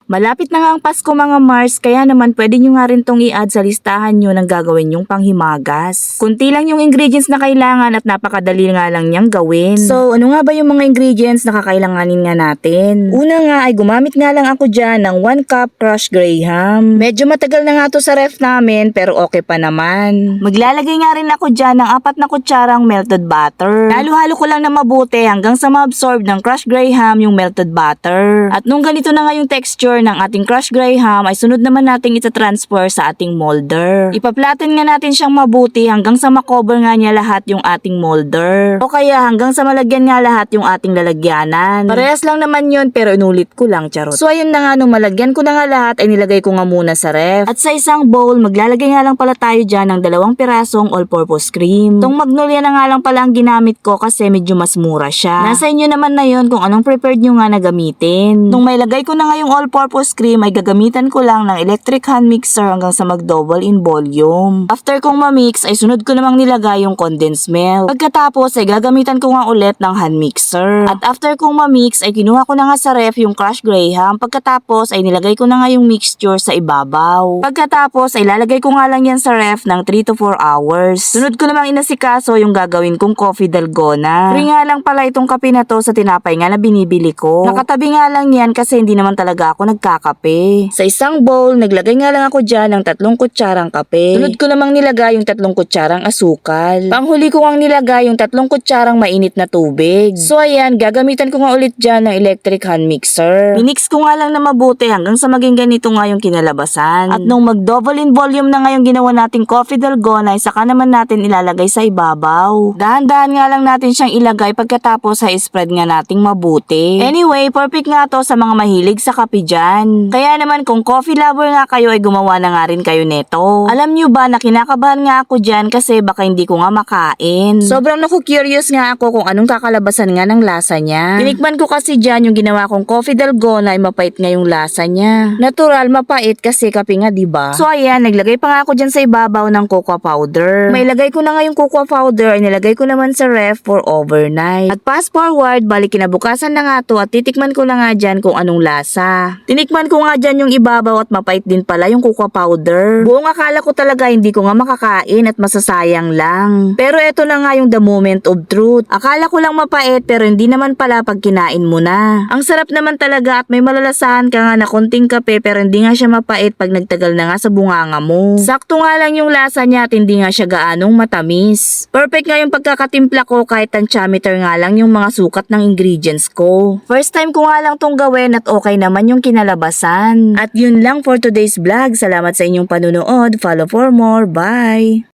Malapit na nga ang Pasko mga Mars, kaya naman pwede nyo nga rin tong i-add sa listahan nyo ng gagawin yung panghimagas. Kunti lang yung ingredients na kailangan at napakadali nga lang niyang gawin. So ano nga ba yung mga ingredients na kakailanganin nga natin? Una nga ay gumamit nga lang ako dyan ng 1 cup crushed graham. Medyo matagal na nga to sa ref namin pero okay pa naman. Maglalagay nga rin ako dyan ng 4 na kutsarang melted butter. Halo-halo ko lang na mabuti hanggang sa ma-absorb ng crushed graham yung melted butter. At nung ganito na nga yung texture ng ating crushed graham ay sunod naman nating ita-transfer sa ating molder. Ipa-flatten nga natin siyang mabuti hanggang sa makover nga niya lahat yung ating molder. O kaya hanggang sa malagyan nga lahat yung ating lalagyanan. Parehas lang naman yun pero inulit ko lang, charot. So ayun na nga, nung malagyan ko na nga lahat ay nilagay ko nga muna sa ref. At sa isang bowl, maglalagay nga lang pala tayo dyan ng 2 pirasong all-purpose cream. Tong Magnolia na nga lang pala ang ginamit ko kasi medyo mas mura siya. Nasa inyo naman na yun kung anong prepared nyo nga na gamitin. Nung may lagay ko na nga yung all-purpose cream ay gagamitan ko lang ng electric hand mixer hanggang sa mag-double in volume. After kong ma-mix ay sunod ko namang nilagay yung condensed milk. Pagkatapos ay gagamitan ko nga ulit ng hand mixer. At after kong ma-mix ay kinuha ko na nga sa ref yung crushed graham. Pagkatapos ay nilagay ko na nga yung mixture sa ibabaw. Pagkatapos ay lalagay ko nga lang yan sa ref ng 3 to 4 hours. Sunod ko namang inasikaso yung gagawin kong coffee dalgona. Free nga lang pala itong kape na to sa tinapay nga na binibili ko. Nakatabi nga lang yan kasi hindi naman talaga ako nagkakape. Sa isang bowl, naglagay nga lang ako dyan ng 3 kutsarang kape. Sunod ko namang nilagay yung 3 kutsarang asukal. Panghuli ko ang nilagay yung 3 kutsarang mainit na tubig. So ayan, gagamitan ko nga ulit dyan ng electric hand mixer. Minix ko nga lang na mabuti hanggang sa maging ganito nga yung kinalabasan. At nung mag-double in volume na nga yung ginawa nating coffee dalgona, ay saka naman natin ilalagay sa ibabaw. Dahan-dahan nga lang natin siyang ilagay pagkatapos ay spread nga nating mabuti. Anyway, perfect nga to sa mga mahilig sa kape dyan. Kaya naman kung coffee lover nga kayo ay gumawa na nga rin kayo neto. Alam nyo ba na kinakabahan nga ako dyan kasi baka hindi ko nga makain. Sobrang naku-curious nga ako kung anong kakalabasan nga ng lasa niya. Tinikman ko kasi dyan yung ginawa kong coffee dalgona ay mapait nga yung lasa niya. Natural, mapait kasi kape nga diba? So ayan, naglagay pa nga ako dyan sa ibabaw ng cocoa powder. May lagay ko na nga yung cocoa powder ay nilagay ko naman sa ref for overnight. At fast forward, balik kinabukasan na nga to at titikman ko na nga dyan kung anong lasa. Tinikman ko nga dyan yung ibabaw at mapait din pala yung cocoa powder. Buong akala ko talaga hindi ko nga makakain at masasayang lang. Pero eto na nga yung the moment of truth. Akala ko lang mapait pero hindi naman pala pag kinain mo na. Ang sarap naman talaga at may malalasahan ka nga na konting kape pero hindi nga siya mapait pag nagtagal na nga sa bunganga mo. Sakto nga lang yung lasa niya at hindi nga siya gaanong matamis. Perfect nga yung pagkakatimpla ko kahit tansyameter nga lang yung mga sukat ng ingredients ko. First time ko nga lang tong gawin at okay naman yung kinalabasan. At yun lang for today's vlog. Salamat sa inyong panunood. Follow for more. Bye!